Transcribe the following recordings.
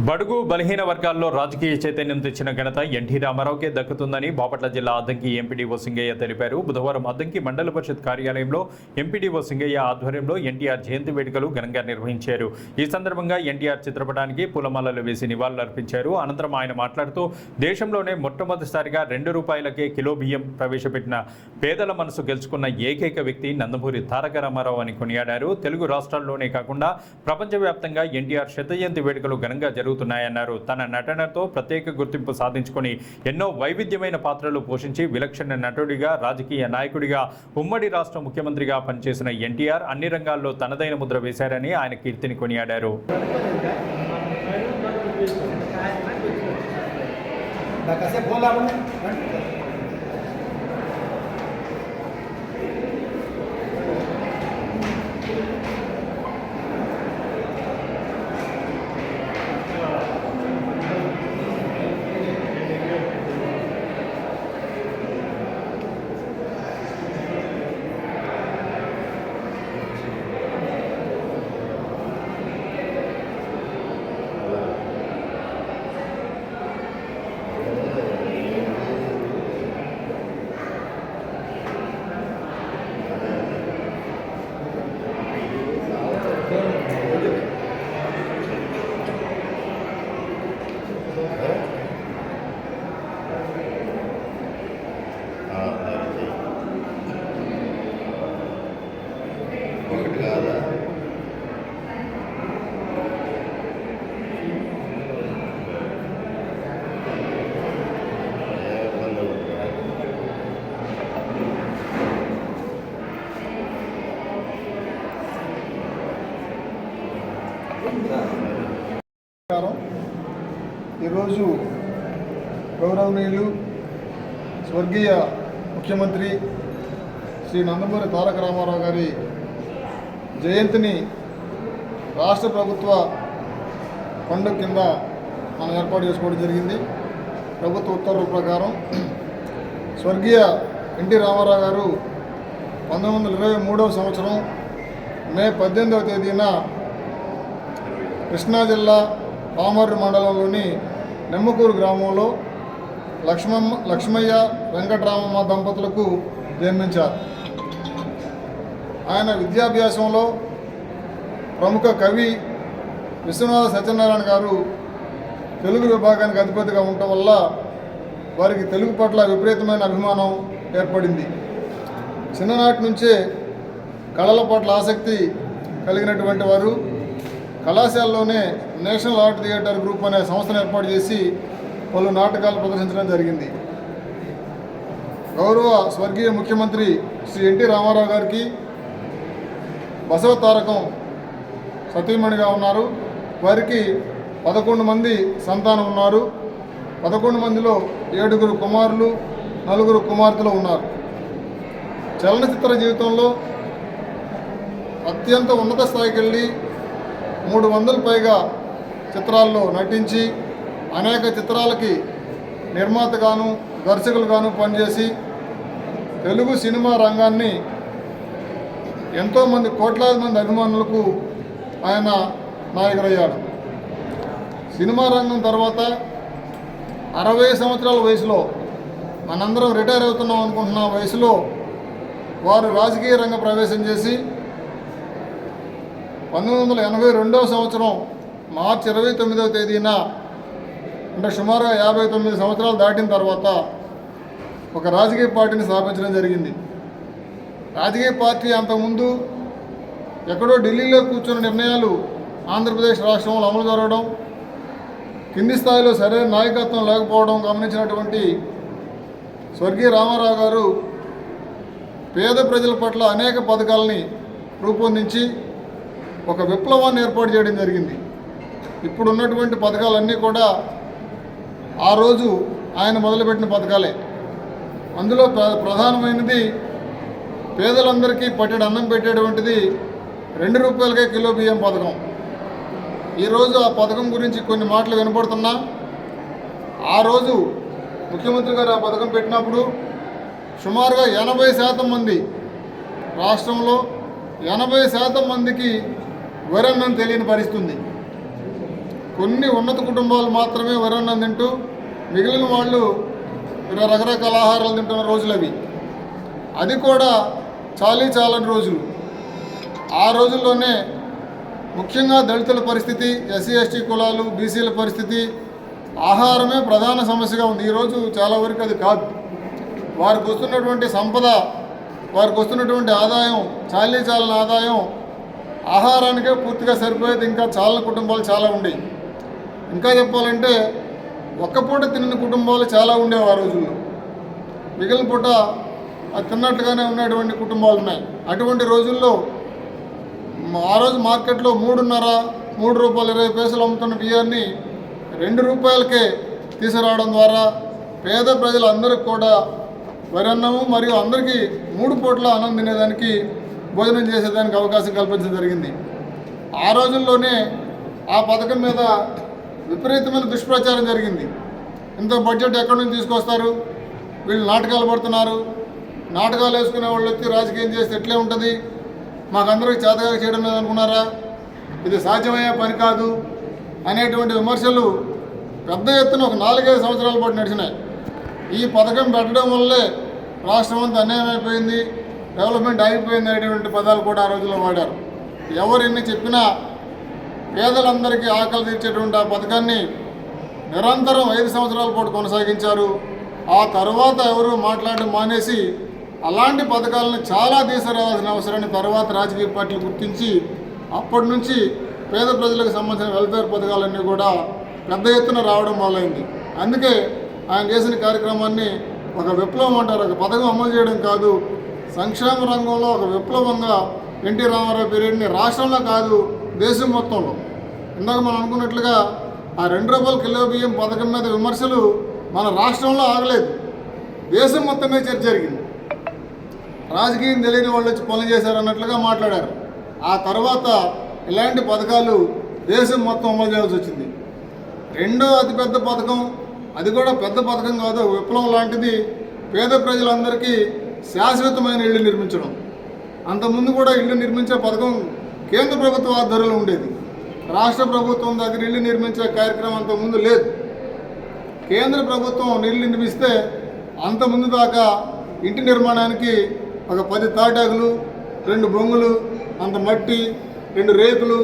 బడుగు బలహీన వర్గాల్లో రాజకీయ చైతన్యం తెచ్చిన ఘనత ఎన్టీ రామారావుకే దక్కుతుందని బాపట్ల జిల్లా అద్దంకి ఎంపీడీఓ సింగయ్య తెలిపారు. బుధవారం అద్దంకి మండల పరిషత్ కార్యాలయంలో ఎంపీడీఓ సింగయ్య ఆధ్వర్యంలో ఎన్టీఆర్ జయంతి వేడుకలు ఘనంగా నిర్వహించారు. ఈ సందర్భంగా ఎన్టీఆర్ చిత్రపటానికి పూలమాలలు వేసి నివాళులర్పించారు. అనంతరం ఆయన మాట్లాడుతూ దేశంలోనే మొట్టమొదటిసారిగా ₹2కే కిలో బియ్యం ప్రవేశపెట్టిన పేదల మనసు గెలుచుకున్న ఏకైక వ్యక్తి నందమూరి తారక రామారావు అని కొనియాడారు. తెలుగు రాష్ట్రాల్లోనే కాకుండా ప్రపంచవ్యాప్తంగా ఎన్టీఆర్ శతజయంతి వేడుకలు ఘనంగా జరుగుతున్నాయన్నారు. తన నటనతో ప్రత్యేక గుర్తింపు సాధించుకొని ఎన్నో వైవిధ్యమైన పాత్రలు పోషించి విలక్షణ నటుడిగా, రాజకీయ నాయకుడిగా, ఉమ్మడి రాష్ట్ర ముఖ్యమంత్రిగా పనిచేసిన ఎన్టీఆర్ అన్ని రంగాల్లో తనదైన ముద్ర వేశారని ఆయన కీర్తిని కొనియాడారు. ఈరోజు గౌరవనీయులు స్వర్గీయ ముఖ్యమంత్రి శ్రీ నందమూరి తారక రామారావు గారి జయంతిని రాష్ట్ర ప్రభుత్వ పండుగ కింద మనం ఏర్పాటు చేసుకోవడం జరిగింది. ప్రభుత్వ ఉత్తర్వుల ప్రకారం స్వర్గీయ ఎన్టీ రామారావు గారు 1923వ సంవత్సరం మే 18వ తేదీన కృష్ణా జిల్లా పామర్రు మండలంలోని నెమ్మకూరు గ్రామంలో లక్ష్మయ్య వెంకటరామమ్మ దంపతులకు జన్మించారు. ఆయన విద్యాభ్యాసంలో ప్రముఖ కవి విశ్వనాథ సత్యనారాయణ గారు తెలుగు విభాగానికి అధిపతిగా ఉండటం వల్ల వారికి తెలుగు పట్ల విపరీతమైన అభిమానం ఏర్పడింది. చిన్ననాటి నుంచే కళల పట్ల ఆసక్తి కలిగినటువంటి వారు కళాశాలలోనే నేషనల్ ఆర్ట్ థియేటర్ గ్రూప్ అనే సంస్థను ఏర్పాటు చేసి పలు నాటకాలు ప్రదర్శించడం జరిగింది. గౌరవ స్వర్గీయ ముఖ్యమంత్రి శ్రీ ఎన్టీ రామారావు గారికి బసవ తారకం సతీమణిగా ఉన్నారు. వారికి 11 మంది సంతానం ఉన్నారు. 11 మందిలో 7 కుమారులు, 4 కుమార్తెలు ఉన్నారు. చలనచిత్ర జీవితంలో అత్యంత ఉన్నత స్థాయికి వెళ్ళి 300 పైగా చిత్రాల్లో నటించి అనేక చిత్రాలకి నిర్మాతగాను, దర్శకులుగాను పనిచేసి తెలుగు సినిమా రంగాన్ని ఎంతోమంది కోట్లాది మంది అభిమానులకు ఆయన నాయకుడయ్యాడు. సినిమా రంగం తర్వాత 60 సంవత్సరాల వయసులో మనందరం రిటైర్ అవుతున్నాం అనుకుంటున్న వయసులో వారు రాజకీయ రంగ ప్రవేశం చేసి 1982వ సంవత్సరం మార్చి 29వ తేదీన అంటే సుమారుగా 59 సంవత్సరాలు దాటిన తర్వాత ఒక రాజకీయ పార్టీని స్థాపించడం జరిగింది. రాజకీయ పార్టీ అంతకుముందు ఎక్కడో ఢిల్లీలో కూర్చున్న నిర్ణయాలు ఆంధ్రప్రదేశ్ రాష్ట్రంలో అమలు జరగడం, కింది స్థాయిలో సరైన నాయకత్వం లేకపోవడం గమనించినటువంటి స్వర్గీయ రామారావు గారు పేద ప్రజల పట్ల అనేక పథకాలని రూపొందించి ఒక విప్లవాన్ని ఏర్పాటు చేయడం జరిగింది. ఇప్పుడు ఉన్నటువంటి పథకాలన్నీ కూడా ఆ రోజు ఆయన మొదలుపెట్టిన పథకాలే. అందులో ప్రధానమైనది పేదలందరికీ పట్టెడు అన్నం పెట్టేటువంటిది ₹2కే కిలో బియ్యం పథకం. ఈరోజు ఆ పథకం గురించి కొన్ని మాటలు వినపడుతున్నా, ఆ రోజు ముఖ్యమంత్రి గారు ఆ పథకం పెట్టినప్పుడు సుమారుగా 80% మంది రాష్ట్రంలో 80% మందికి వరన్నం తెలియని పరిస్థితి ఉంది. కొన్ని ఉన్నత కుటుంబాలు మాత్రమే వరన్నం తింటూ మిగిలిన వాళ్ళు రకరకాల ఆహారాలు తింటున్న రోజులు అవి. అది కూడా చాలని రోజులు. ఆ రోజుల్లోనే ముఖ్యంగా దళితుల పరిస్థితి, ఎస్సీ ఎస్టీ కులాలు, బీసీల పరిస్థితి, ఆహారమే ప్రధాన సమస్యగా ఉంది. ఈరోజు చాలా వరకు అది కాదు. వారికి వస్తున్నటువంటి సంపద, వారికి వస్తున్నటువంటి ఆదాయం, చాలని ఆదాయం ఆహారానికే పూర్తిగా సరిపోయేది. ఇంకా చాలా కుటుంబాలు చాలా ఉండేవి. ఇంకా చెప్పాలంటే ఒక్క పూట తిన్న కుటుంబాలు చాలా ఉండేవి ఆ రోజుల్లో. మిగిలిన పూట అది తిన్నట్టుగానే ఉన్నటువంటి కుటుంబాలు ఉన్నాయి. అటువంటి రోజుల్లో ఆ రోజు మార్కెట్లో 3 రూపాయలు 20 పైసలు అమ్ముతున్న బియ్యాన్ని 2 రూపాయలకే తీసుకురావడం ద్వారా పేద ప్రజలందరికీ కూడా వరి అన్నము మరియు అందరికీ 3 పూట్ల అన్నం తినేదానికి, భోజనం చేసేదానికి అవకాశం కల్పించడం జరిగింది. ఆ రోజుల్లోనే ఆ పథకం మీద విపరీతమైన దుష్ప్రచారం జరిగింది. ఇంత బడ్జెట్ ఎక్కడి నుంచి తీసుకొస్తారు, వీళ్ళు నాటకాలు పడుతున్నారు, నాటకాలు వేసుకునే వాళ్ళు వచ్చి రాజకీయం చేస్తే ఎట్లే ఉంటుంది, మాకందరికీ చేతగా చేయడం లేదు అనుకున్నారా, ఇది సాధ్యమయ్యే పని కాదు అనేటువంటి విమర్శలు పెద్ద ఎత్తున ఒక 4-5 సంవత్సరాల పాటు నడిచినాయి. ఈ పథకం పెట్టడం వల్లే రాష్ట్రం అంతా అన్యాయం అయిపోయింది, డెవలప్మెంట్ అయిపోయింది అనేటువంటి పదాలు కూడా ఆ రోజుల్లో వాడారు. ఎవరు ఎన్ని చెప్పినా పేదలందరికీ ఆకలి తీర్చేటువంటి ఆ పథకాన్ని నిరంతరం 5 సంవత్సరాల పాటు కొనసాగించారు. ఆ తర్వాత ఎవరు మాట్లాడడం మానేసి అలాంటి పథకాలను చాలా తీసుకురావాల్సిన అవసరాన్ని తర్వాత రాజకీయ పార్టీలు గుర్తించి అప్పటి నుంచి పేద ప్రజలకు సంబంధించిన వెల్ఫేర్ పథకాలన్నీ కూడా పెద్ద ఎత్తున రావడం మొదలైంది. అందుకే ఆయన చేసిన కార్యక్రమాన్ని ఒక విప్లవం అంటారు. ఒక పథకం అమలు చేయడం కాదు, సంక్షేమ రంగంలో ఒక విప్లవంగా ఎన్టీ రామారావు పీరియడ్ని రాష్ట్రంలో కాదు దేశం మొత్తంలో. ఇందాక మనం అనుకున్నట్లుగా ఆ 2 రూపాయల కిలో బియ్యం పథకం మీద విమర్శలు మన రాష్ట్రంలో ఆగలేదు, దేశం మొత్తమే చర్చ జరిగింది. రాజకీయం తెలియని వాళ్ళు వచ్చి పనులు చేశారన్నట్లుగా మాట్లాడారు. ఆ తర్వాత ఇలాంటి పథకాలు దేశం మొత్తం అమలు చేయాల్సి వచ్చింది. రెండో అతిపెద్ద పథకం, అది కూడా పెద్ద పథకం కాదు, విప్లవం లాంటిది, పేద ప్రజలందరికీ శాశ్వతమైన ఇళ్ళు నిర్మించడం. అంతకుముందు కూడా ఇళ్ళు నిర్మించే పథకం కేంద్ర ప్రభుత్వ ఆధ్వర్యంలో ఉండేది. రాష్ట్ర ప్రభుత్వం దగ్గర ఇళ్ళు నిర్మించే కార్యక్రమం అంతకుముందు లేదు. కేంద్ర ప్రభుత్వం ఇళ్ళు నిర్మిస్తే అంతకుముందు దాకా ఇంటి నిర్మాణానికి ఒక 10 తాటాకులు, 2 బొంగులు, అంత మట్టి, 2 రేకులు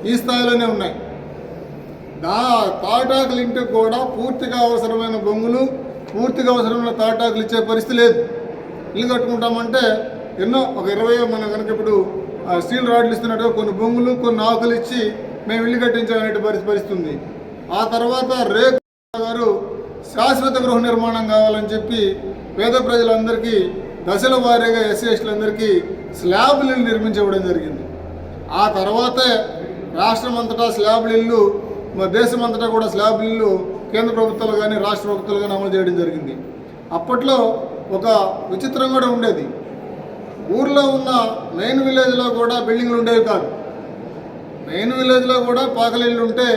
ఈ స్థాయిలోనే ఉన్నాయి. తాటాకులు ఇంటికి కూడా పూర్తిగా అవసరమైన బొంగులు, పూర్తిగా అవసరమైన తాటాకులు ఇచ్చే పరిస్థితి లేదు. ఇల్లు కట్టుకుంటామంటే ఎన్నో ఒక 20 మనం కనుక ఇప్పుడు స్టీల్ రాడ్లు ఇస్తున్నట్టుగా కొన్ని బొంగులు, కొన్ని ఆకులు ఇచ్చి మేము ఇల్లు కట్టించామనే పరిస్థితి ఉంది. ఆ తర్వాత రేకు గారు శాశ్వత గృహ నిర్మాణం కావాలని చెప్పి పేద ప్రజలందరికీ దశల వారీగా ఎస్సీ ఎస్టీలందరికీ స్లాబ్లు ఇల్లు నిర్మించడం జరిగింది. ఆ తర్వాతే రాష్ట్రం అంతటా స్లాబ్లు ఇల్లు, దేశం అంతటా కూడా స్లాబ్ ఇల్లు కేంద్ర ప్రభుత్వాలు కానీ రాష్ట్ర ప్రభుత్వాలు కానీ అమలు చేయడం జరిగింది. అప్పట్లో ఒక విచిత్రం కూడా ఉండేది. ఊర్లో ఉన్న మెయిన్ విలేజ్లో కూడా బిల్డింగ్లు ఉండేవి కాదు. మెయిన్ విలేజ్లో కూడా పాకల ఇళ్ళు ఉంటే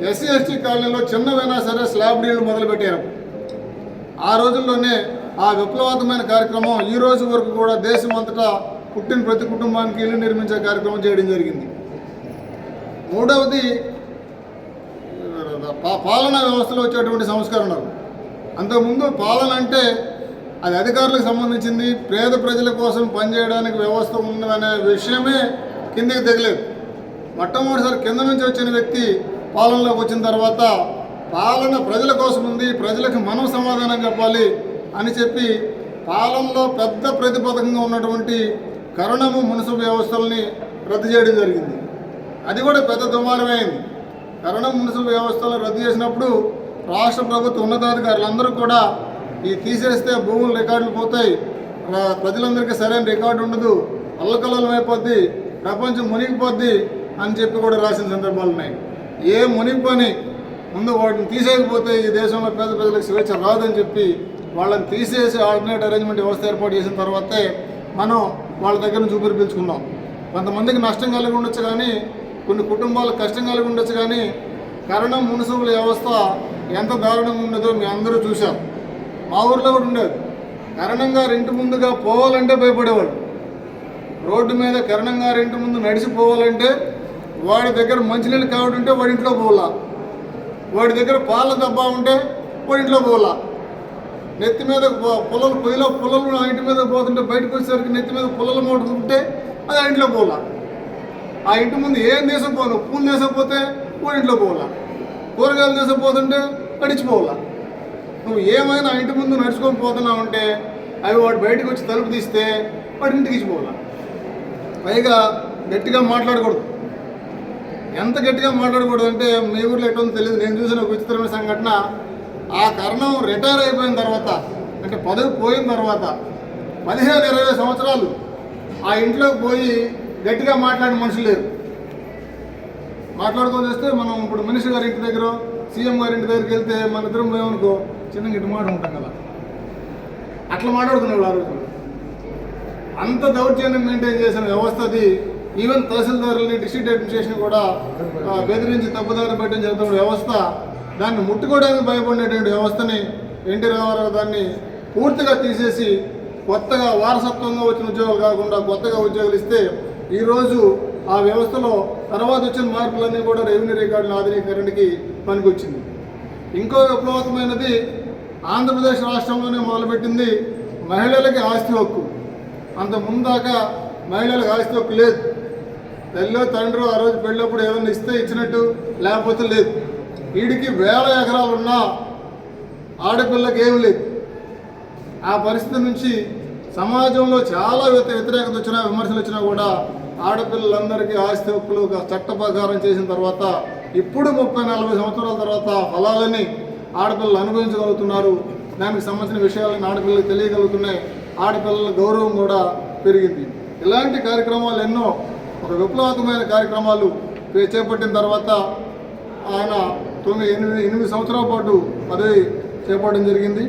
ఎస్సీ ఎస్టీ కాలనీలో చిన్నవైనా సరే స్లాబ్ ఇళ్ళు మొదలుపెట్టారు. ఆ రోజుల్లోనే ఆ విప్లవాత్మకమైన కార్యక్రమం ఈ రోజు వరకు కూడా దేశం అంతటా పుట్టిన ప్రతి కుటుంబానికి ఇల్లు నిర్మించే కార్యక్రమం చేయడం జరిగింది. మూడవది పాలనా వ్యవస్థలో వచ్చేటువంటి సంస్కరణలు. అంతకుముందు పాలన అంటే అది అధికారులకు సంబంధించింది, పేద ప్రజల కోసం పనిచేయడానికి వ్యవస్థ ఉన్నదనే విషయమే కిందికి దిగలేదు. మొట్టమొదటిసారి కింద నుంచి వచ్చిన వ్యక్తి పాలనలోకి వచ్చిన తర్వాత పాలన ప్రజల కోసం ఉంది, ప్రజలకు మనం సమాధానం చెప్పాలి అని చెప్పి పాలనలో పెద్ద ప్రతిపథకంగా ఉన్నటువంటి కరణము మున్సిపల్ వ్యవస్థల్ని రద్దు చేయడం జరిగింది. అది కూడా పెద్ద దుమారమైంది. కరణం మున్సిపల్ వ్యవస్థలను రద్దు చేసినప్పుడు రాష్ట్ర ప్రభుత్వ ఉన్నతాధికారులందరూ కూడా ఈ తీసేస్తే భూముల రికార్డులు పోతాయి, ప్రజలందరికీ సరైన రికార్డు ఉండదు, అల్లకల్లోలం అయిపోద్ది, ప్రపంచం మునిగిపోద్ది అని చెప్పి కూడా రాసిన సందర్భాలు ఉన్నాయి. ఏ మునిగి పని ముందు వాటిని తీసేయకపోతే ఈ దేశంలో పేద ప్రజలకు స్వేచ్ఛ రాదని చెప్పి వాళ్ళని తీసేసి ఆల్టర్నేట్ అరేంజ్మెంట్ వ్యవస్థ ఏర్పాటు చేసిన తర్వాతే మనం వాళ్ళ దగ్గర నుంచి ఊపిరి పీల్చుకున్నాం. కొంతమందికి నష్టం కలిగి ఉండొచ్చు, కానీ కొన్ని కుటుంబాలకు కష్టం కలిగి ఉండొచ్చు, కానీ కరణం మున్సిపల్ వ్యవస్థ ఎంత దారుణంగా ఉండదో మీ అందరూ చూశాం. మా ఊర్లో కూడా ఉండేది. కరణం గారి ఇంటి ముందుగా పోవాలంటే భయపడేవాడు. రోడ్డు మీద కరణం గారి ఇంటి ముందు నడిచిపోవాలంటే వాడి దగ్గర మంచినీళ్ళు కావాలంటే వాడి ఇంట్లో పోవాలా, వాడి దగ్గర పాల డబ్బా ఉంటే వాడి ఇంట్లో పోలా, నెత్తి మీద పుల్లలు ఆ ఇంటి మీద పోతుంటే బయటకు వచ్చేసరికి నెత్తి మీద పుల్లల మూట ఉంటే అది ఆ ఇంట్లో పోలా, ఆ ఇంటి ముందు ఏం తీసుకుపోను పూలు తీసుకపోతే వాడి ఇంట్లో పోలా, కూరగాయలు తీసుకుపోతుంటే నడిచిపోవాలా. నువ్వు ఏమైనా ఆ ఇంటి ముందు నడుచుకొని పోతున్నావు అంటే అవి వాడు బయటకు వచ్చి తలుపు తీస్తే వాడి ఇంటికి ఇచ్చిపోవాలా. పైగా గట్టిగా మాట్లాడకూడదు. ఎంత గట్టిగా మాట్లాడకూడదు అంటే మీ ఊర్లో ఎట్టుందో తెలియదు. నేను చూసిన ఒక విచిత్రమైన సంఘటన, ఆ కరణం రిటైర్ అయిపోయిన తర్వాత అంటే పదవి పోయిన తర్వాత 15-20 సంవత్సరాలు ఆ ఇంట్లోకి పోయి గట్టిగా మాట్లాడిన మనుషులు లేరు. మాట్లాడుకొని వస్తే మనం ఇప్పుడు మినిస్టర్ గారి ఇంటి దగ్గర సీఎం గారి ఇంటి దగ్గరికి వెళ్తే మన ఇద్దరం పోయామనుకో చిన్న గిట్టు మాట ఉంటాం కదా, అట్లా మాట్లాడుకునేవాళ్ళు ఆ రోజు. అంత దౌర్జన్యం మెయింటైన్ చేసిన వ్యవస్థ అది. ఈవెన్ తహసీల్దారులని డిస్ట్రిక్ట్ అడ్మినిస్ట్రేషన్ కూడా బెదిరించి తప్పుదారి పెట్టడం జరుగుతున్న వ్యవస్థ, దాన్ని ముట్టుకోవడానికి భయపడినటువంటి వ్యవస్థని ఎన్టీ రామారావు దాన్ని పూర్తిగా తీసేసి కొత్తగా వారసత్వంగా వచ్చిన ఉద్యోగాలు కాకుండా కొత్తగా ఉద్యోగాలు ఇస్తే ఈరోజు ఆ వ్యవస్థలో తర్వాత వచ్చిన మార్పులన్నీ కూడా రెవెన్యూ రికార్డుల ఆధునీకరణకి పనికొచ్చింది. ఇంకో విప్లవాత్మైనది ఆంధ్రప్రదేశ్ రాష్ట్రంలోనే మొదలుపెట్టింది మహిళలకి ఆస్తి హక్కు. అంత ముందాకా మహిళలకు ఆస్తి హక్కు లేదు. తల్లి తండ్రి ఆ రోజు పెళ్ళప్పుడు ఏదైనా ఇస్తే ఇచ్చినట్టు, లేకపోతే లేదు. వీడికి 1000 ఎకరాలు ఉన్నా ఆడపిల్లకి ఏమి లేదు. ఆ పరిస్థితి నుంచి సమాజంలో చాలా వ్యతిరేకత వచ్చినా విమర్శలు వచ్చినా కూడా ఆడపిల్లలందరికీ ఆస్తి హక్కులు చట్ట ప్రకారం చేసిన తర్వాత ఇప్పుడు 30-40 సంవత్సరాల తర్వాత ఫలాలని ఆడపిల్లలు అనుభవించగలుగుతున్నారు. దానికి సంబంధించిన విషయాలను ఆడపిల్లలకు తెలియగలుగుతున్నాయి. ఆడపిల్లల గౌరవం కూడా పెరిగింది. ఇలాంటి కార్యక్రమాలు ఎన్నో, ఒక విప్లవాత్మకమైన కార్యక్రమాలు చేపట్టిన తర్వాత ఆయన 8 సంవత్సరాల పాటు పదవి చేపట్టడం జరిగింది.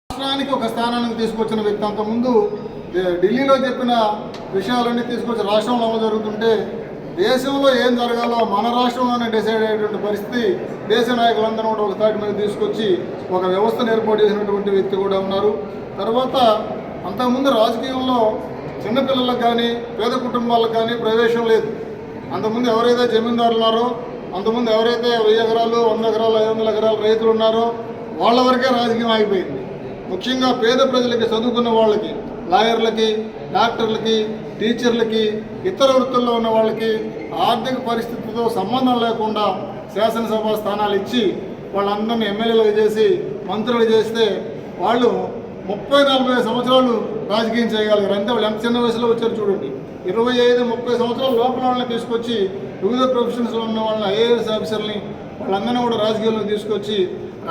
రాష్ట్రానికి ఒక స్థానానికి తీసుకొచ్చిన వ్యక్తి. అంతకుముందు ఢిల్లీలో చెప్పిన విషయాలన్నీ తీసుకొచ్చి రాష్ట్రంలో అమలు జరుగుతుంటే దేశంలో ఏం జరగాలో మన రాష్ట్రంలోనే డిసైడ్ అయ్యేటువంటి పరిస్థితి దేశ నాయకులందరూ కూడా ఒక తాటి మీద తీసుకొచ్చి ఒక వ్యవస్థను ఏర్పాటు చేసినటువంటి వ్యక్తి కూడా ఉన్నారు. తర్వాత అంతకుముందు రాజకీయంలో చిన్నపిల్లలకు కానీ పేద కుటుంబాలకు కానీ ప్రవేశం లేదు. అంతకుముందు ఎవరైతే జమీందారులు ఉన్నారో, అంతకుముందు ఎవరైతే 1000 ఎకరాలు 100 ఎకరాలు 500 ఎకరాల రైతులు ఉన్నారో వాళ్ళ వరకే రాజకీయం ఆగిపోయింది. ముఖ్యంగా పేద ప్రజలకి, చదువుకున్న వాళ్ళకి, లాయర్లకి, డాక్టర్లకి, టీచర్లకి, ఇతర వృత్తుల్లో ఉన్న వాళ్ళకి ఆర్థిక పరిస్థితితో సంబంధం లేకుండా శాసనసభ స్థానాలు ఇచ్చి వాళ్ళందరినీ ఎమ్మెల్యేలు చేసి మంత్రులు చేస్తే వాళ్ళు 30-40 సంవత్సరాలు రాజకీయం చేయగలిగారు. అంతే వాళ్ళు ఎంత చిన్న వయసులో వచ్చారు చూడండి. 25-30 సంవత్సరాల లోపల వాళ్ళని తీసుకొచ్చి వివిధ ప్రొఫెషన్స్లో ఉన్న వాళ్ళని ఐఏఎస్ ఆఫీసర్ని వాళ్ళందరినీ కూడా రాజకీయాల్లో తీసుకొచ్చి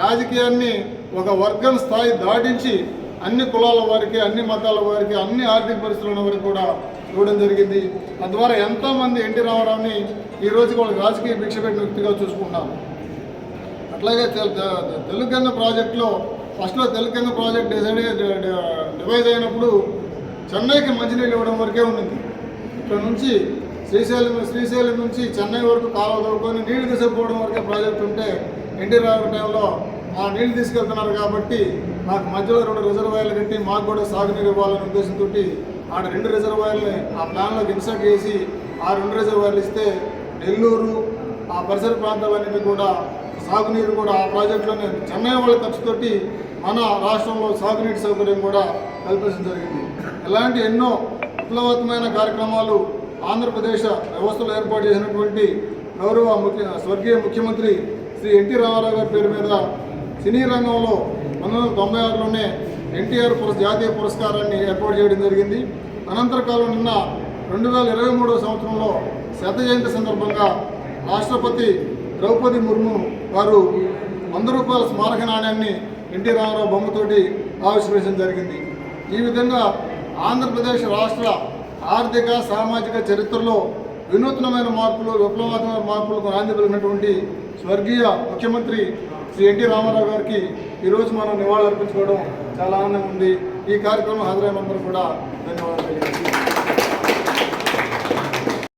రాజకీయాన్ని ఒక వర్గం స్థాయి దాటించి అన్ని కులాల వారికి, అన్ని మతాల వారికి, అన్ని ఆర్థిక పరిస్థితులు ఉన్న వారికి కూడా ఇవ్వడం జరిగింది. తద్వారా ఎంతోమంది ఎన్టీ రామారావుని ఈ రోజుకి వాళ్ళకి రాజకీయ భిక్ష పెట్టిన వ్యక్తిగా చూసుకుంటాము. అట్లాగే తెలుగంగ ప్రాజెక్టులో ఫస్ట్లో తెలుగంగ ప్రాజెక్ట్ డివైజ్ అయినప్పుడు చెన్నైకి మంచినీళ్ళు ఇవ్వడం వరకే ఉండింది. ఇక్కడ నుంచి శ్రీశైలం నుంచి చెన్నై వరకు కాలువ తవ్వుకొని నీళ్లు తీసుకుపోవడం వరకే ప్రాజెక్ట్ ఉంటే ఎన్టీ రామారావు టైంలో ఆ నీళ్లు తీసుకెళ్తున్నారు కాబట్టి నాకు మధ్యలో 2 రిజర్వాయర్లు కట్టి మాకు కూడా సాగునీరు ఇవ్వాలనే ఉద్దేశంతో ఆడ 2 రిజర్వాయర్లు ఆ ప్లాన్లోకి ఇన్సర్ట్ చేసి ఆ 2 రిజర్వాయర్లు ఇస్తే నెల్లూరు ఆ పరిసర ప్రాంతాలన్నింటినీ కూడా సాగునీరు కూడా ఆ ప్రాజెక్టులోనే చెన్నై వాళ్ళ ఖర్చుతోటి మన రాష్ట్రంలో సాగునీటి సౌకర్యం కూడా కల్పించడం జరిగింది. ఇలాంటి ఎన్నో విప్లవాత్మకమైన కార్యక్రమాలు ఆంధ్రప్రదేశ్ వ్యవస్థలో ఏర్పాటు చేసినటువంటి గౌరవ స్వర్గీయ ముఖ్యమంత్రి శ్రీ ఎన్టీ రామారావు గారి పేరు మీద సినీ రంగంలో 1996లోనే ఎన్టీఆర్ జాతీయ పురస్కారాన్ని ఏర్పాటు చేయడం జరిగింది. అనంతర కాలం నిన్న 2023 సంవత్సరంలో శత జయంతి సందర్భంగా రాష్ట్రపతి ద్రౌపది ముర్ము గారు 100 రూపాయల స్మారక నాణ్యాన్ని ఎన్టీ రామారావు బొమ్మతోటి ఆవిష్కరించడం జరిగింది. ఈ విధంగా ఆంధ్రప్రదేశ్ రాష్ట్ర ఆర్థిక సామాజిక చరిత్రలో వినూత్నమైన మార్పులు, విప్లవాత్మక మార్పులకు నాంది పలికినటువంటి స్వర్గీయ ముఖ్యమంత్రి శ్రీ ఎన్టీ రామారావు గారికి ఈరోజు మనం నివాళులు అర్పించుకోవడం చాలా ఆనందంగా ఉంది. ఈ కార్యక్రమం హాజరైనందరూ కూడా ధన్యవాదాలు తెలియజేస్తున్నాను.